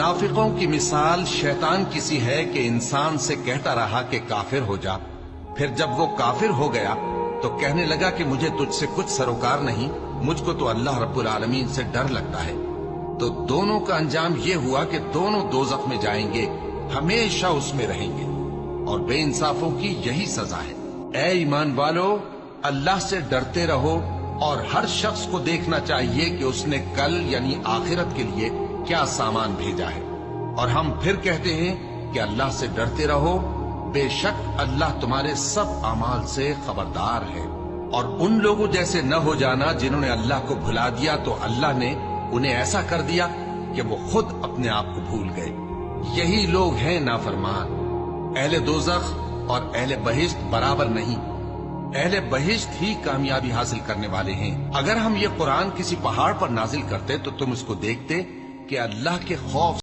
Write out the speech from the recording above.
मुनाफिकों की मिसाल शैतान की सी है कि इंसान से कहता रहा कि काफिर हो जा, फिर जब वो काफिर हो गया तो कहने लगा कि मुझे तुझसे कुछ सरोकार नहीं, मुझको तो अल्लाह रब्बुल आलमीन से डर लगता है। तो दोनों का अंजाम ये हुआ कि दोनों दोज़ख में जाएंगे, हमेशा उसमें रहेंगे, और बेइंसाफों की यही सजा है। ऐ ईमान वालो, अल्लाह से डरते रहो, और हर शख्स को देखना चाहिए कि उसने कल यानी आखिरत के लिए क्या सामान भेजा है। और हम फिर कहते हैं कि अल्लाह से डरते रहो, बेशक अल्लाह तुम्हारे सब अमाल से खबरदार है। और उन लोगों जैसे न हो जाना जिन्होंने अल्लाह को भुला दिया तो अल्लाह ने उन्हें ऐसा कर दिया कि वो खुद अपने आप को भूल गए। यही लोग हैं नाफरमान। अहले दोज़ख और अहले बहिश्त बराबर नहीं, अहले बहिश्त ही कामयाबी हासिल करने वाले हैं। अगर हम ये कुरान किसी पहाड़ पर नाजिल करते तो तुम इसको देखते कि अल्लाह के खौफ